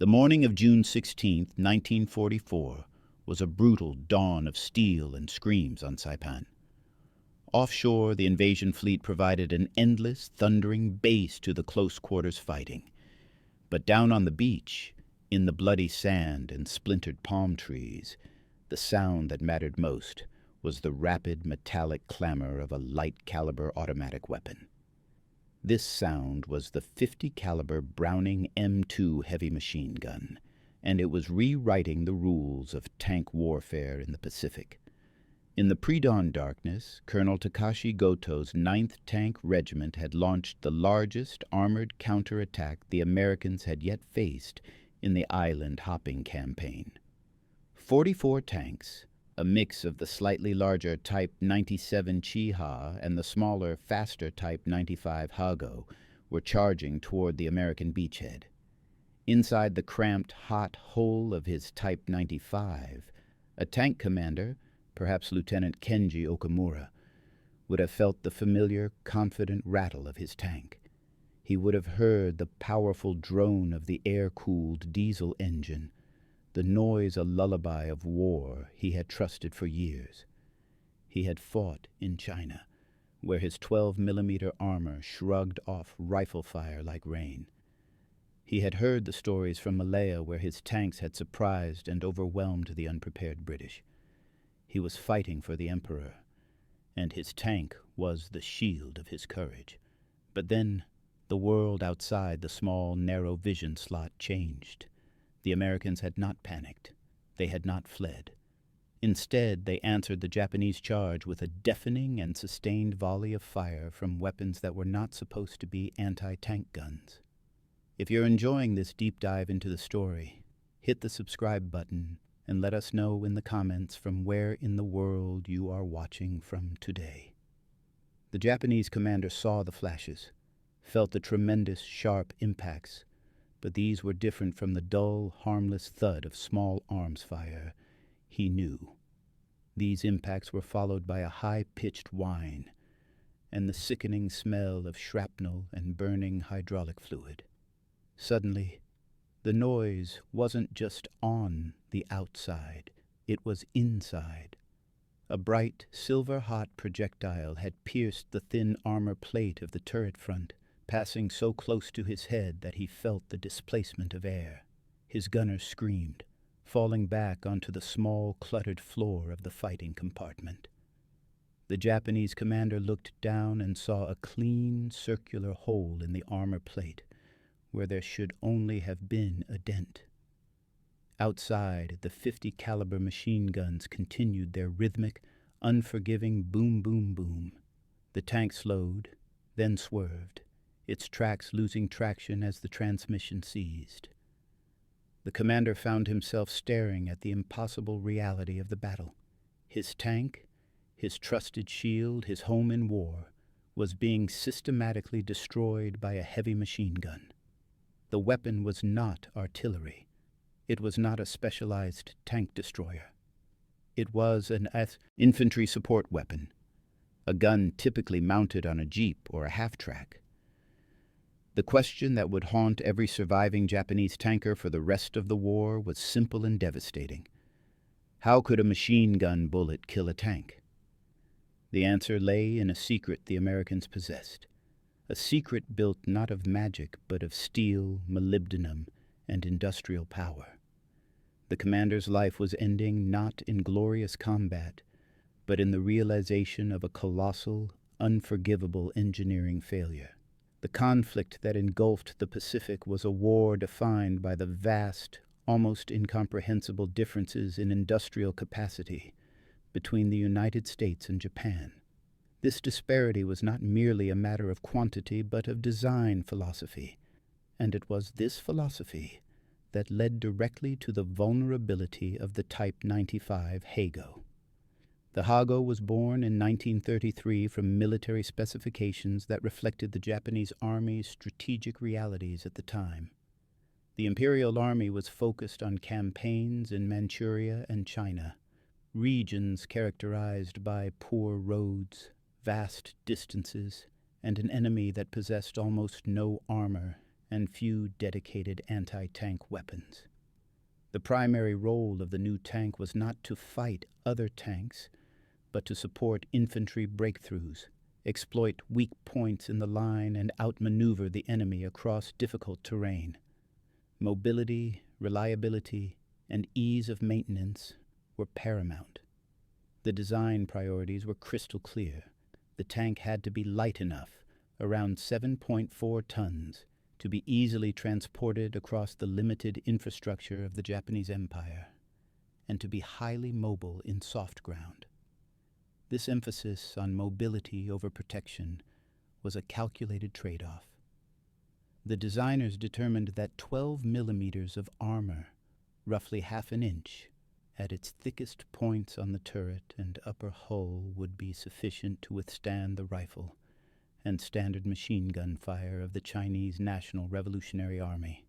The morning of June 16, 1944, was a brutal dawn of steel and screams on Saipan. Offshore, the invasion fleet provided an endless, thundering base to the close-quarters fighting. But down on the beach, in the bloody sand and splintered palm trees, the sound that mattered most was the rapid, metallic clamor of a light-caliber automatic weapon. This sound was the .50-caliber Browning M2 heavy machine gun, and it was rewriting the rules of tank warfare in the Pacific. In the pre-dawn darkness, Colonel Takashi Goto's 9th Tank Regiment had launched the largest armored counterattack the Americans had yet faced in the island-hopping campaign. 44 tanks, a mix of the slightly larger Type 97 Chiha and the smaller, faster Type 95 Hago, were charging toward the American beachhead. Inside the cramped, hot hole of his Type 95, a tank commander, perhaps Lieutenant Kenji Okamura, would have felt the familiar, confident rattle of his tank. He would have heard the powerful drone of the air-cooled diesel engine, the noise a lullaby of war he had trusted for years. He had fought in China, where his 12mm armor shrugged off rifle fire like rain. He had heard the stories from Malaya where his tanks had surprised and overwhelmed the unprepared British. He was fighting for the Emperor, and his tank was the shield of his courage. But then the world outside the small, narrow vision slot changed. The Americans had not panicked. They had not fled. Instead, they answered the Japanese charge with a deafening and sustained volley of fire from weapons that were not supposed to be anti-tank guns. If you're enjoying this deep dive into the story, hit the subscribe button and let us know in the comments from where in the world you are watching from today. The Japanese commander saw the flashes, felt the tremendous, sharp impacts, but these were different from the dull, harmless thud of small arms fire. He knew. These impacts were followed by a high-pitched whine and the sickening smell of shrapnel and burning hydraulic fluid. Suddenly, the noise wasn't just on the outside, it was inside. A bright, silver-hot projectile had pierced the thin armor plate of the turret front, passing so close to his head that he felt the displacement of air. His gunner screamed, falling back onto the small, cluttered floor of the fighting compartment. The Japanese commander looked down and saw a clean, circular hole in the armor plate, where there should only have been a dent. Outside, the .50-caliber machine guns continued their rhythmic, unforgiving boom-boom-boom. The tank slowed, then swerved, its tracks losing traction as the transmission seized. The commander found himself staring at the impossible reality of the battle. His tank, his trusted shield, his home in war, was being systematically destroyed by a heavy machine gun. The weapon was not artillery. It was not a specialized tank destroyer. It was an infantry support weapon, a gun typically mounted on a jeep or a half-track. The question that would haunt every surviving Japanese tanker for the rest of the war was simple and devastating. How could a machine gun bullet kill a tank? The answer lay in a secret the Americans possessed, a secret built not of magic but of steel, molybdenum, and industrial power. The commander's life was ending not in glorious combat, but in the realization of a colossal, unforgivable engineering failure. The conflict that engulfed the Pacific was a war defined by the vast, almost incomprehensible differences in industrial capacity between the United States and Japan. This disparity was not merely a matter of quantity but of design philosophy, and it was this philosophy that led directly to the vulnerability of the Type 95 Hago. The Hago was born in 1933 from military specifications that reflected the Japanese Army's strategic realities at the time. The Imperial Army was focused on campaigns in Manchuria and China, regions characterized by poor roads, vast distances, and an enemy that possessed almost no armor and few dedicated anti-tank weapons. The primary role of the new tank was not to fight other tanks, but to support infantry breakthroughs, exploit weak points in the line, and outmaneuver the enemy across difficult terrain. Mobility, reliability, and ease of maintenance were paramount. The design priorities were crystal clear. The tank had to be light enough, around 7.4 tons, to be easily transported across the limited infrastructure of the Japanese Empire, and to be highly mobile in soft ground. This emphasis on mobility over protection was a calculated trade-off. The designers determined that 12 millimeters of armor, roughly half an inch, at its thickest points on the turret and upper hull would be sufficient to withstand the rifle and standard machine gun fire of the Chinese National Revolutionary Army.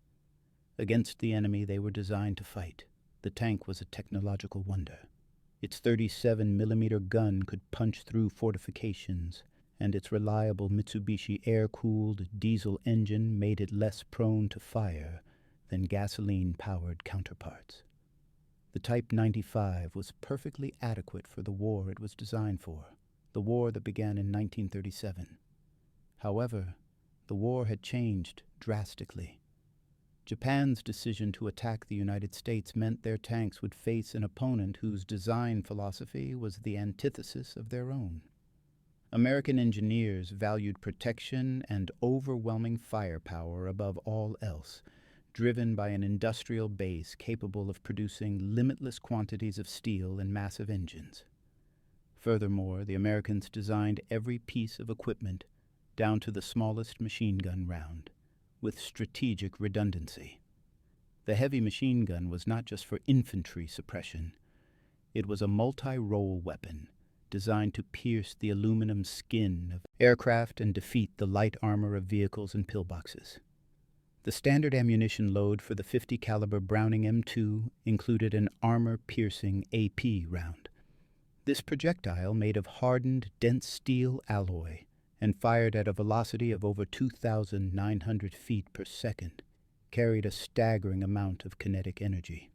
Against the enemy they were designed to fight, the tank was a technological wonder. Its 37-millimeter gun could punch through fortifications, and its reliable Mitsubishi air-cooled diesel engine made it less prone to fire than gasoline-powered counterparts. The Type 95 was perfectly adequate for the war it was designed for, the war that began in 1937. However, the war had changed drastically. Japan's decision to attack the United States meant their tanks would face an opponent whose design philosophy was the antithesis of their own. American engineers valued protection and overwhelming firepower above all else, driven by an industrial base capable of producing limitless quantities of steel and massive engines. Furthermore, the Americans designed every piece of equipment, down to the smallest machine gun round, with strategic redundancy. The heavy machine gun was not just for infantry suppression. It was a multi-role weapon designed to pierce the aluminum skin of aircraft and defeat the light armor of vehicles and pillboxes. The standard ammunition load for the 50 caliber Browning M2 included an armor-piercing AP round. This projectile, made of hardened, dense steel alloy and fired at a velocity of over 2,900 feet per second, carried a staggering amount of kinetic energy.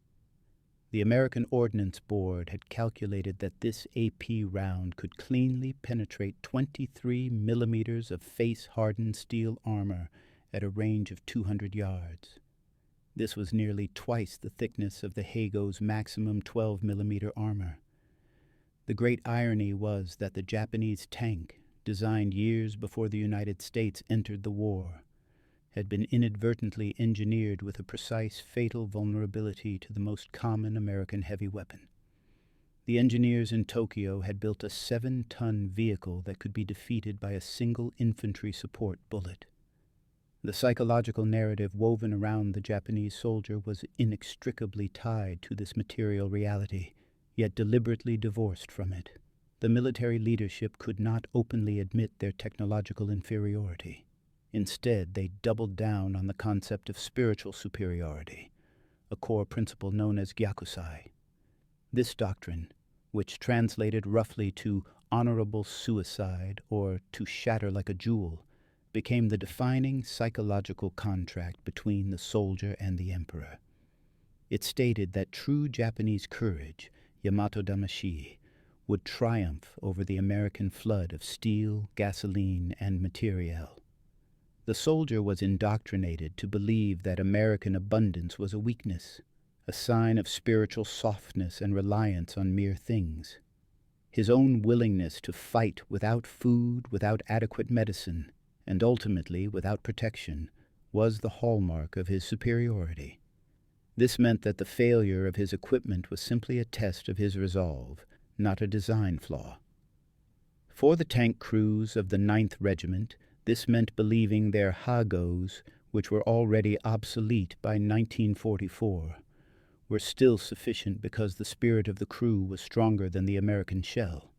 The American Ordnance Board had calculated that this AP round could cleanly penetrate 23 millimeters of face-hardened steel armor at a range of 200 yards. This was nearly twice the thickness of the Hago's maximum 12-millimeter armor. The great irony was that the Japanese tank, designed years before the United States entered the war, had been inadvertently engineered with a precise fatal vulnerability to the most common American heavy weapon. The engineers in Tokyo had built a 7-ton vehicle that could be defeated by a single infantry support bullet. The psychological narrative woven around the Japanese soldier was inextricably tied to this material reality, yet deliberately divorced from it. The military leadership could not openly admit their technological inferiority. Instead, they doubled down on the concept of spiritual superiority, a core principle known as gyakusai. This doctrine, which translated roughly to honorable suicide or to shatter like a jewel, became the defining psychological contract between the soldier and the emperor. It stated that true Japanese courage, Yamato Damashi, would triumph over the American flood of steel, gasoline, and materiel. The soldier was indoctrinated to believe that American abundance was a weakness, a sign of spiritual softness and reliance on mere things. His own willingness to fight without food, without adequate medicine, and ultimately without protection, was the hallmark of his superiority. This meant that the failure of his equipment was simply a test of his resolve, not a design flaw. For the tank crews of the 9th Regiment, this meant believing their Hagos, which were already obsolete by 1944, were still sufficient because the spirit of the crew was stronger than the American shell.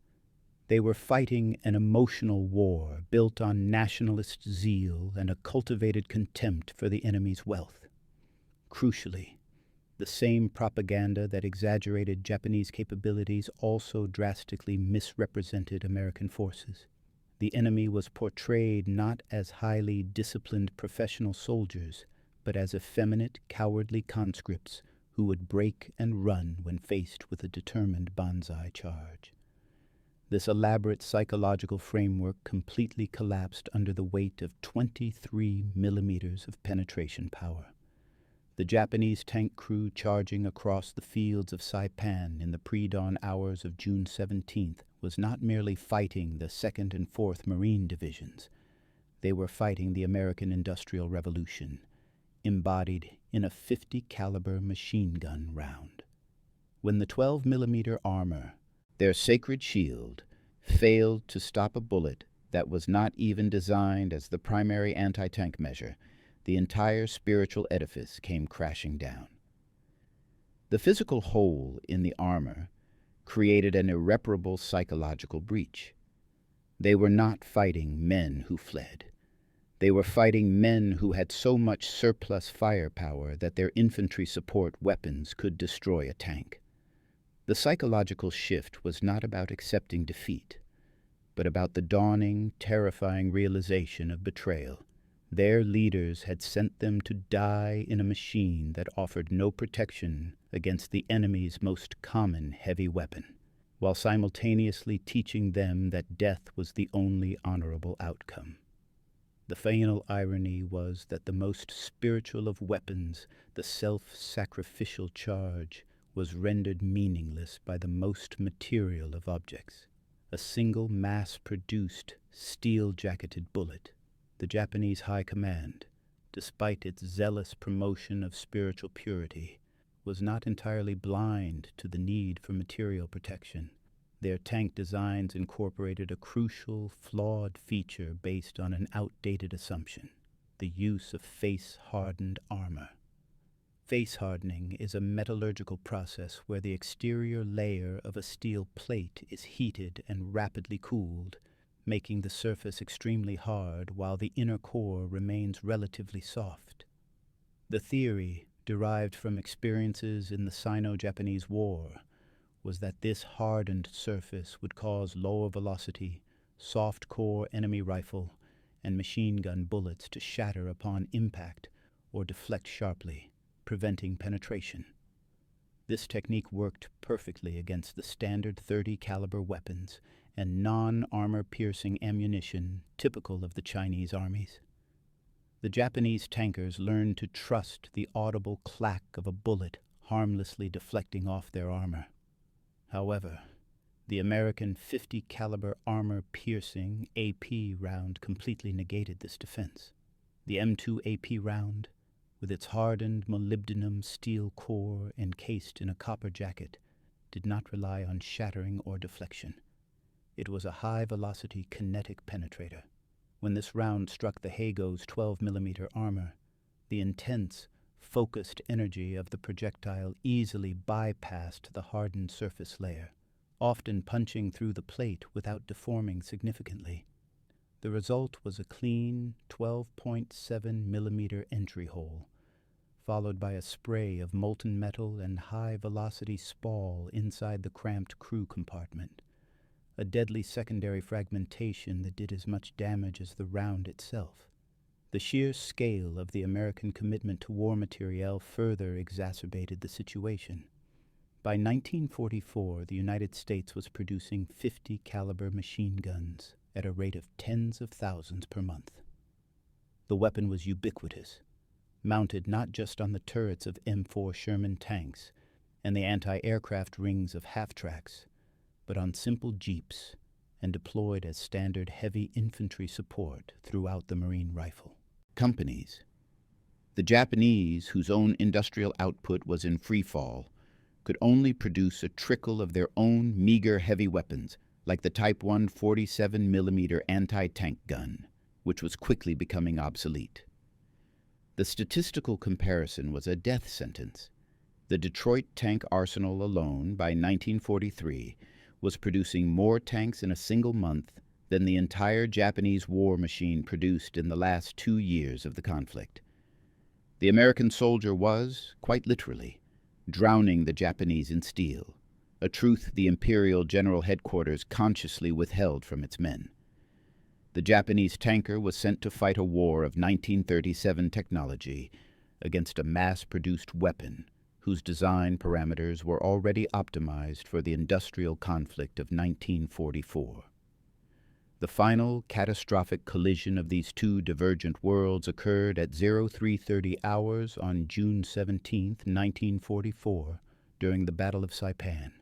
They were fighting an emotional war built on nationalist zeal and a cultivated contempt for the enemy's wealth. Crucially, the same propaganda that exaggerated Japanese capabilities also drastically misrepresented American forces. The enemy was portrayed not as highly disciplined professional soldiers, but as effeminate, cowardly conscripts who would break and run when faced with a determined banzai charge. This elaborate psychological framework completely collapsed under the weight of 23 millimeters of penetration power. The Japanese tank crew charging across the fields of Saipan in the pre-dawn hours of June 17th was not merely fighting the 2nd and 4th Marine Divisions. They were fighting the American Industrial Revolution, embodied in a 50 caliber machine gun round. When the 12 millimeter armor, their sacred shield, failed to stop a bullet that was not even designed as the primary anti-tank measure, the entire spiritual edifice came crashing down. The physical hole in the armor created an irreparable psychological breach. They were not fighting men who fled. They were fighting men who had so much surplus firepower that their infantry support weapons could destroy a tank. The psychological shift was not about accepting defeat, but about the dawning, terrifying realization of betrayal. Their leaders had sent them to die in a machine that offered no protection against the enemy's most common heavy weapon, while simultaneously teaching them that death was the only honorable outcome. The final irony was that the most spiritual of weapons, the self-sacrificial charge, was rendered meaningless by the most material of objects, a single mass-produced, steel-jacketed bullet. The Japanese High Command, despite its zealous promotion of spiritual purity, was not entirely blind to the need for material protection. Their tank designs incorporated a crucial, flawed feature based on an outdated assumption: the use of face-hardened armor. Face hardening is a metallurgical process where the exterior layer of a steel plate is heated and rapidly cooled, making the surface extremely hard while the inner core remains relatively soft. The theory, derived from experiences in the Sino-Japanese War, was that this hardened surface would cause lower velocity, soft-core enemy rifle and machine gun bullets to shatter upon impact or deflect sharply, preventing penetration. This technique worked perfectly against the standard 30 caliber weapons and non-armor-piercing ammunition typical of the Chinese armies. The Japanese tankers learned to trust the audible clack of a bullet harmlessly deflecting off their armor. However, the American 50 caliber armor-piercing AP round completely negated this defense. The M2 AP round, with its hardened molybdenum steel core encased in a copper jacket, did not rely on shattering or deflection. It was a high-velocity kinetic penetrator. When this round struck the Hago's 12 millimeter armor, the intense, focused energy of the projectile easily bypassed the hardened surface layer, often punching through the plate without deforming significantly. The result was a clean 12.7 millimeter entry hole, followed by a spray of molten metal and high-velocity spall inside the cramped crew compartment, a deadly secondary fragmentation that did as much damage as the round itself. The sheer scale of the American commitment to war materiel further exacerbated the situation. By 1944, the United States was producing 50 caliber machine guns at a rate of tens of thousands per month. The weapon was ubiquitous, mounted not just on the turrets of M4 Sherman tanks and the anti-aircraft rings of half-tracks, but on simple jeeps and deployed as standard heavy infantry support throughout the Marine rifle. Companies. The Japanese, whose own industrial output was in free fall, could only produce a trickle of their own meager heavy weapons, like the Type 1 47 millimeter anti-tank gun, which was quickly becoming obsolete. The statistical comparison was a death sentence. The Detroit tank arsenal alone, by 1943, was producing more tanks in a single month than the entire Japanese war machine produced in the last 2 years of the conflict. The American soldier was, quite literally, drowning the Japanese in steel, a truth the Imperial General Headquarters consciously withheld from its men. The Japanese tanker was sent to fight a war of 1937 technology against a mass-produced weapon whose design parameters were already optimized for the industrial conflict of 1944. The final catastrophic collision of these two divergent worlds occurred at 0330 hours on June 17, 1944, during the Battle of Saipan.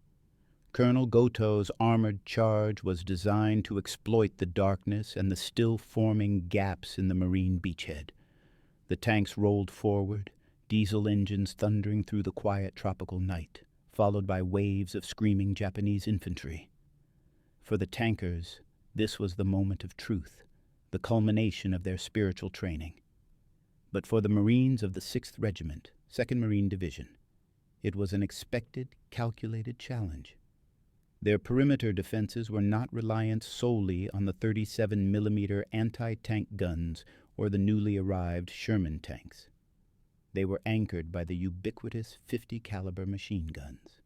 Colonel Goto's armored charge was designed to exploit the darkness and the still-forming gaps in the Marine beachhead. The tanks rolled forward, diesel engines thundering through the quiet tropical night, followed by waves of screaming Japanese infantry. For the tankers, this was the moment of truth, the culmination of their spiritual training. But for the Marines of the 6th Regiment, 2nd Marine Division, it was an expected, calculated challenge. Their perimeter defenses were not reliant solely on the 37mm anti-tank guns or the newly arrived Sherman tanks. They were anchored by the ubiquitous 50-caliber machine guns.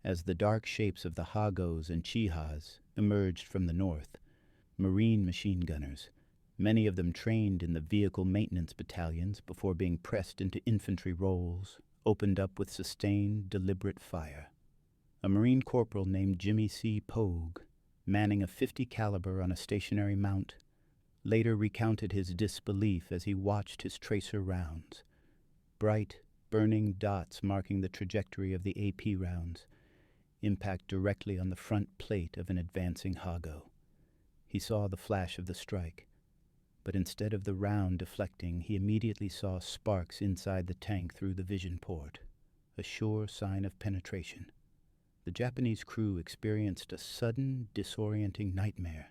As the dark shapes of the Hagos and Chihas emerged from the north, Marine machine gunners, many of them trained in the vehicle maintenance battalions before being pressed into infantry roles, opened up with sustained, deliberate fire. A Marine corporal named Jimmy C. Pogue, manning a 50 caliber on a stationary mount, later recounted his disbelief as he watched his tracer rounds, bright, burning dots marking the trajectory of the AP rounds, impact directly on the front plate of an advancing Hago. He saw the flash of the strike, but instead of the round deflecting, he immediately saw sparks inside the tank through the vision port, a sure sign of penetration. The Japanese crew experienced a sudden, disorienting nightmare.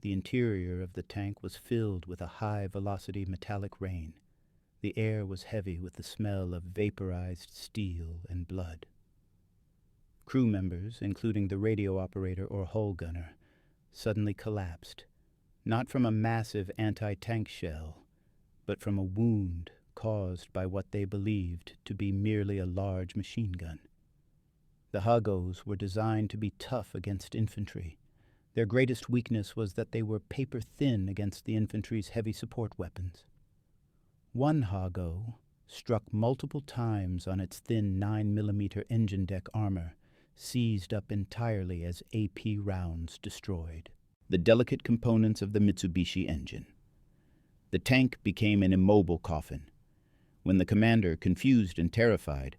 The interior of the tank was filled with a high-velocity metallic rain. The air was heavy with the smell of vaporized steel and blood. Crew members, including the radio operator or hull gunner, suddenly collapsed, not from a massive anti-tank shell, but from a wound caused by what they believed to be merely a large machine gun. The Hagos were designed to be tough against infantry. Their greatest weakness was that they were paper-thin against the infantry's heavy support weapons. One Hago, struck multiple times on its thin 9mm engine deck armor, seized up entirely as AP rounds destroyed the delicate components of the Mitsubishi engine. The tank became an immobile coffin. When the commander, confused and terrified,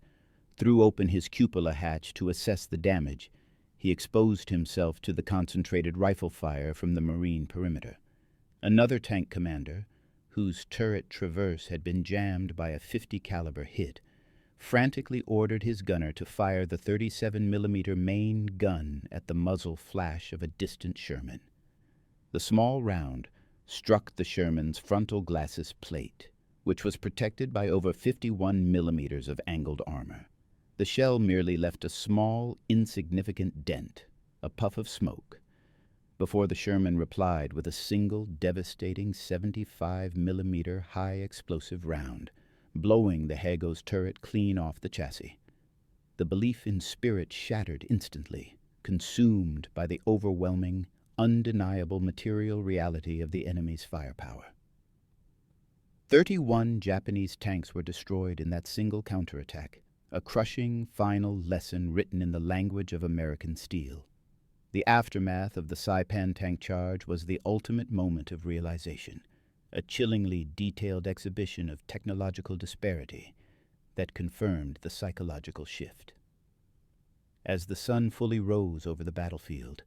threw open his cupola hatch to assess the damage, he exposed himself to the concentrated rifle fire from the Marine perimeter. Another tank commander, whose turret traverse had been jammed by a .50 caliber hit, frantically ordered his gunner to fire the 37mm main gun at the muzzle flash of a distant Sherman. The small round struck the Sherman's frontal glacis plate, which was protected by over 51mm of angled armor. The shell merely left a small, insignificant dent, a puff of smoke, before the Sherman replied with a single devastating 75mm high-explosive round, blowing the Hago's turret clean off the chassis. The belief in spirit shattered instantly, consumed by the overwhelming, undeniable material reality of the enemy's firepower. 31 Japanese tanks were destroyed in that single counterattack, a crushing final lesson written in the language of American steel. The aftermath of the Saipan tank charge was the ultimate moment of realization, a chillingly detailed exhibition of technological disparity that confirmed the psychological shift. As the sun fully rose over the battlefield,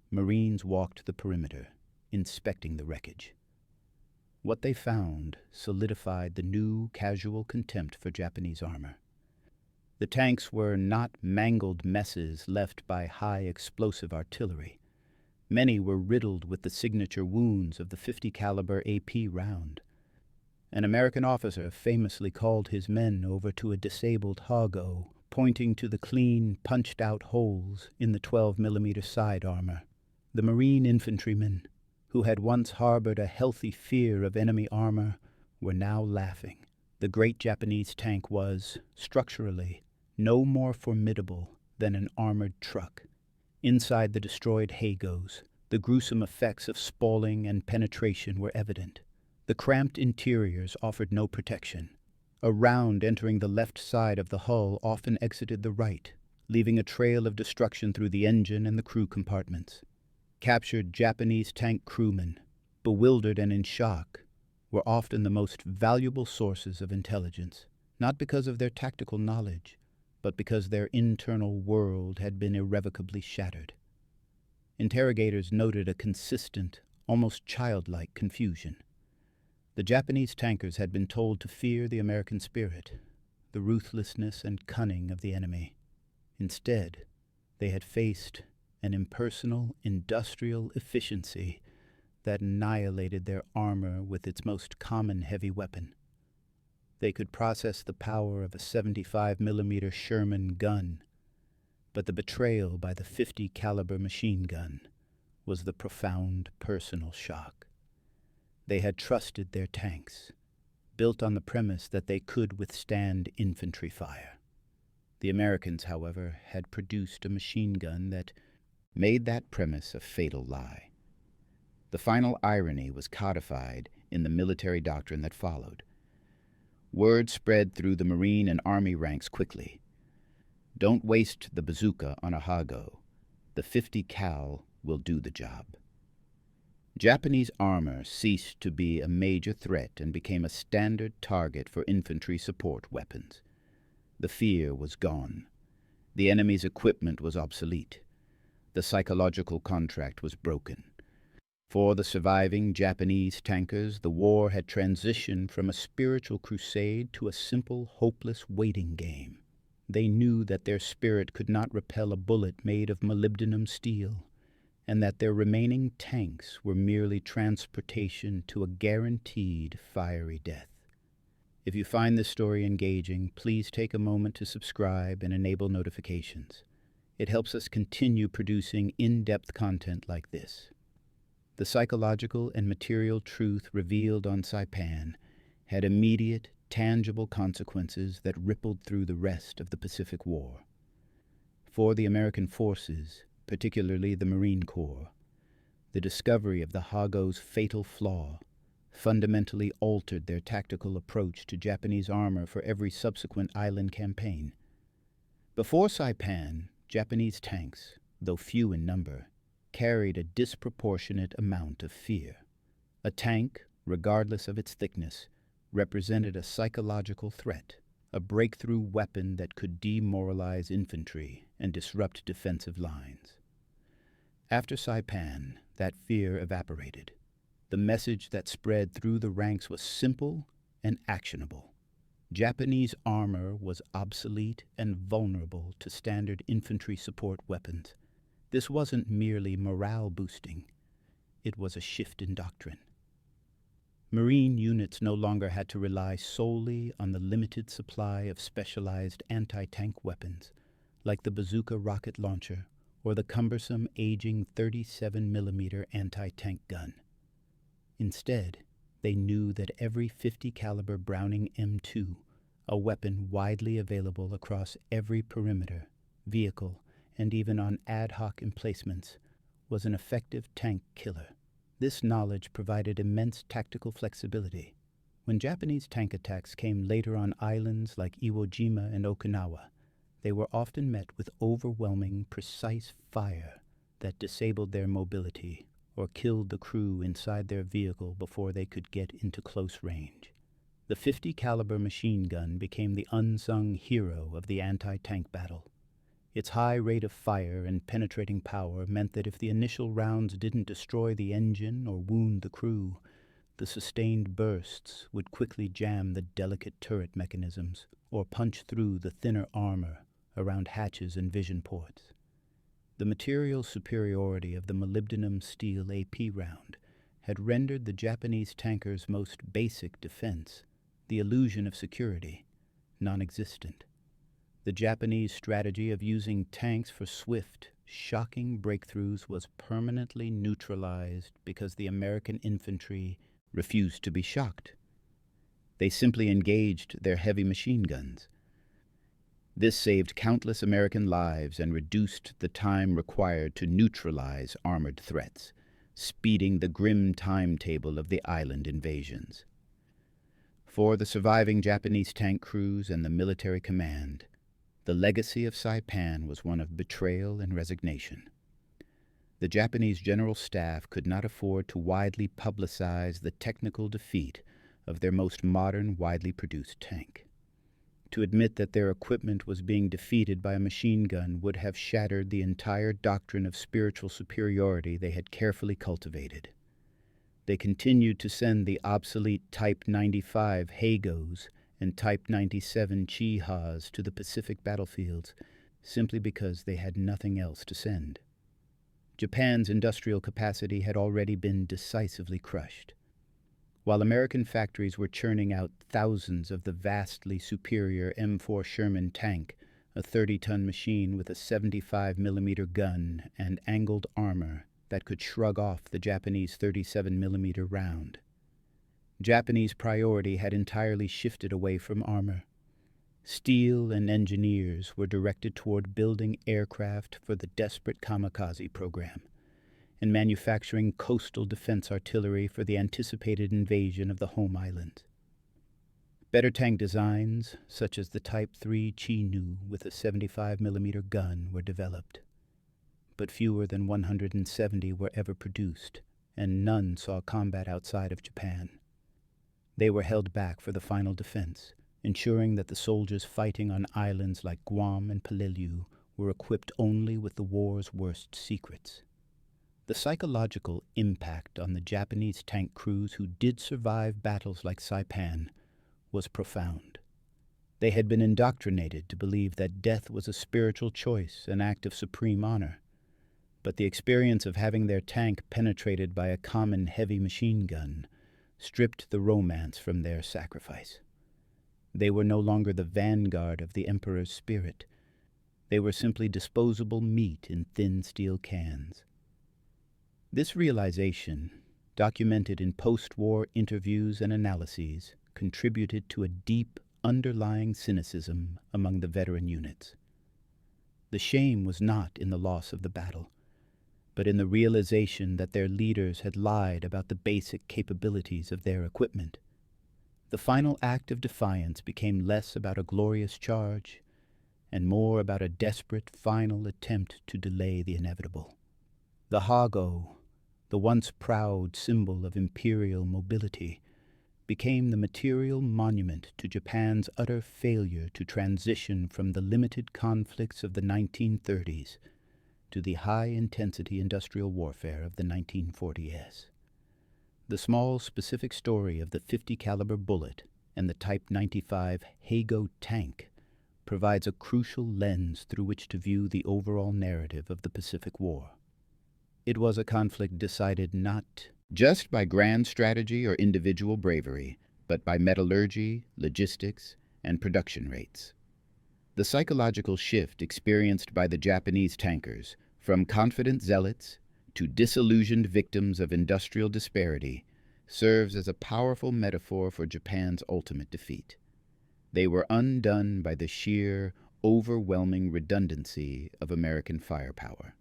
Marines walked the perimeter, inspecting the wreckage. What they found solidified the new casual contempt for Japanese armor. The tanks were not mangled messes left by high-explosive artillery. Many were riddled with the signature wounds of the .50 caliber AP round. An American officer famously called his men over to a disabled Hago, pointing to the clean, punched-out holes in the 12mm side armor. The Marine infantrymen, who had once harbored a healthy fear of enemy armor, were now laughing. The great Japanese tank was, structurally, no more formidable than an armored truck. Inside the destroyed Hagos, the gruesome effects of spalling and penetration were evident. The cramped interiors offered no protection. A round entering the left side of the hull often exited the right, leaving a trail of destruction through the engine and the crew compartments. Captured Japanese tank crewmen, bewildered and in shock, were often the most valuable sources of intelligence, not because of their tactical knowledge, but because their internal world had been irrevocably shattered. Interrogators noted a consistent, almost childlike confusion. The Japanese tankers had been told to fear the American spirit, the ruthlessness and cunning of the enemy. Instead, they had faced an impersonal, industrial efficiency that annihilated their armor with its most common heavy weapon. They could process the power of a 75mm Sherman gun, but the betrayal by the .50 caliber machine gun was the profound personal shock. They had trusted their tanks, built on the premise that they could withstand infantry fire. The Americans, however, had produced a machine gun that made that premise a fatal lie. The final irony was codified in the military doctrine that followed. Word spread through the Marine and Army ranks quickly. Don't waste the bazooka on a Hago. The .50 cal will do the job. Japanese armor ceased to be a major threat and became a standard target for infantry support weapons. The fear was gone. The enemy's equipment was obsolete. The psychological contract was broken. For the surviving Japanese tankers, the war had transitioned from a spiritual crusade to a simple, hopeless waiting game. They knew that their spirit could not repel a bullet made of molybdenum steel, and that their remaining tanks were merely transportation to a guaranteed fiery death. If you find this story engaging, please take a moment to subscribe and enable notifications. It helps us continue producing in-depth content like this. The psychological and material truth revealed on Saipan had immediate, tangible consequences that rippled through the rest of the Pacific War. For the American forces, particularly the Marine Corps, the discovery of the Hago's fatal flaw fundamentally altered their tactical approach to Japanese armor for every subsequent island campaign. Before Saipan, Japanese tanks, though few in number, carried a disproportionate amount of fear. A tank, regardless of its thickness, represented a psychological threat, a breakthrough weapon that could demoralize infantry and disrupt defensive lines. After Saipan, that fear evaporated. The message that spread through the ranks was simple and actionable. Japanese armor was obsolete and vulnerable to standard infantry support weapons. This wasn't merely morale boosting, it was a shift in doctrine. Marine units no longer had to rely solely on the limited supply of specialized anti-tank weapons, like the bazooka rocket launcher or the cumbersome aging 37mm anti-tank gun. Instead, they knew that every .50 caliber Browning M2, a weapon widely available across every perimeter, vehicle, and even on ad hoc emplacements, was an effective tank killer. This knowledge provided immense tactical flexibility. When Japanese tank attacks came later on islands like Iwo Jima and Okinawa, they were often met with overwhelming, precise fire that disabled their mobility or killed the crew inside their vehicle before they could get into close range. The .50 caliber machine gun became the unsung hero of the anti-tank battle. Its high rate of fire and penetrating power meant that if the initial rounds didn't destroy the engine or wound the crew, the sustained bursts would quickly jam the delicate turret mechanisms or punch through the thinner armor around hatches and vision ports. The material superiority of the molybdenum steel AP round had rendered the Japanese tanker's most basic defense, the illusion of security, non-existent. The Japanese strategy of using tanks for swift, shocking breakthroughs was permanently neutralized because the American infantry refused to be shocked. They simply engaged their heavy machine guns. This saved countless American lives and reduced the time required to neutralize armored threats, speeding the grim timetable of the island invasions. For the surviving Japanese tank crews and the military command, the legacy of Saipan was one of betrayal and resignation. The Japanese General Staff could not afford to widely publicize the technical defeat of their most modern, widely produced tank. To admit that their equipment was being defeated by a machine gun would have shattered the entire doctrine of spiritual superiority they had carefully cultivated. They continued to send the obsolete Type 95 Hagos and Type 97 Chihas to the Pacific battlefields simply because they had nothing else to send. Japan's industrial capacity had already been decisively crushed. While American factories were churning out thousands of the vastly superior M4 Sherman tank, a 30-ton machine with a 75mm gun and angled armor that could shrug off the Japanese 37mm round. Japanese priority had entirely shifted away from armor. Steel and engineers were directed toward building aircraft for the desperate kamikaze program and manufacturing coastal defense artillery for the anticipated invasion of the home island. Better tank designs, such as the Type 3 Chinu with a 75mm gun, were developed, but fewer than 170 were ever produced, and none saw combat outside of Japan. They were held back for the final defense, ensuring that the soldiers fighting on islands like Guam and Peleliu were equipped only with the war's worst secrets. The psychological impact on the Japanese tank crews who did survive battles like Saipan was profound. They had been indoctrinated to believe that death was a spiritual choice, an act of supreme honor. but the experience of having their tank penetrated by a common heavy machine gun stripped the romance from their sacrifice. They were no longer the vanguard of the Emperor's spirit. They were simply disposable meat in thin steel cans. This realization, documented in post-war interviews and analyses, contributed to a deep, underlying cynicism among the veteran units. The shame was not in the loss of the battle, but in the realization that their leaders had lied about the basic capabilities of their equipment. The final act of defiance became less about a glorious charge and more about a desperate final attempt to delay the inevitable. The Hago, the once proud symbol of imperial mobility, became the material monument to Japan's utter failure to transition from the limited conflicts of the 1930s to the high-intensity industrial warfare of the 1940s. The small specific story of the 50 caliber bullet and the Type 95 Hago tank provides a crucial lens through which to view the overall narrative of the Pacific War. It was a conflict decided not just by grand strategy or individual bravery, but by metallurgy, logistics, and production rates. The psychological shift experienced by the Japanese tankers, from confident zealots to disillusioned victims of industrial disparity, serves as a powerful metaphor for Japan's ultimate defeat. They were undone by the sheer, overwhelming redundancy of American firepower.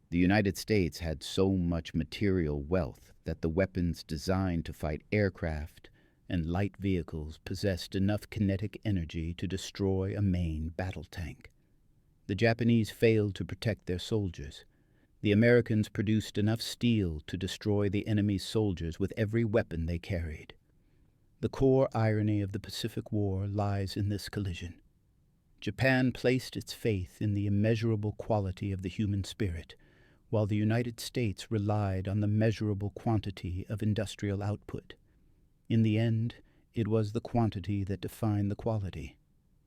The United States had so much material wealth that the weapons designed to fight aircraft and light vehicles possessed enough kinetic energy to destroy a main battle tank. The Japanese failed to protect their soldiers. The Americans produced enough steel to destroy the enemy's soldiers with every weapon they carried. The core irony of the Pacific War lies in this collision. Japan placed its faith in the immeasurable quality of the human spirit, while the United States relied on the measurable quantity of industrial output. In the end, it was the quantity that defined the quality.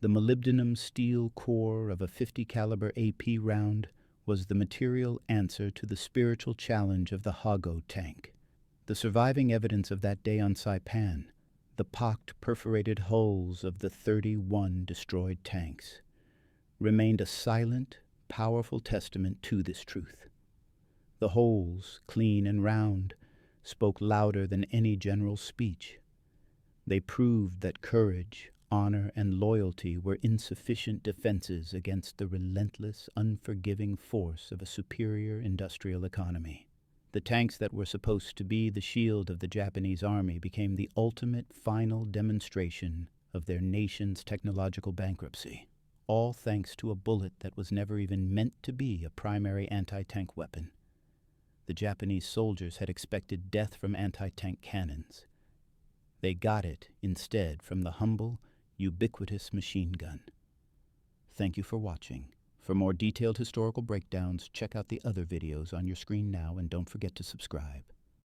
The molybdenum steel core of a 50 caliber AP round was the material answer to the spiritual challenge of the Hago tank. The surviving evidence of that day on Saipan, the pocked perforated hulls of the 31 destroyed tanks, remained a silent, powerful testament to this truth. The holes, clean and round, spoke louder than any general's speech. They proved that courage, honor, and loyalty were insufficient defenses against the relentless, unforgiving force of a superior industrial economy. The tanks that were supposed to be the shield of the Japanese army became the ultimate final demonstration of their nation's technological bankruptcy, all thanks to a bullet that was never even meant to be a primary anti-tank weapon. The Japanese soldiers had expected death from anti-tank cannons. They got it instead from the humble, ubiquitous machine gun. Thank you for watching. For more detailed historical breakdowns, check out the other videos on your screen now, and don't forget to subscribe.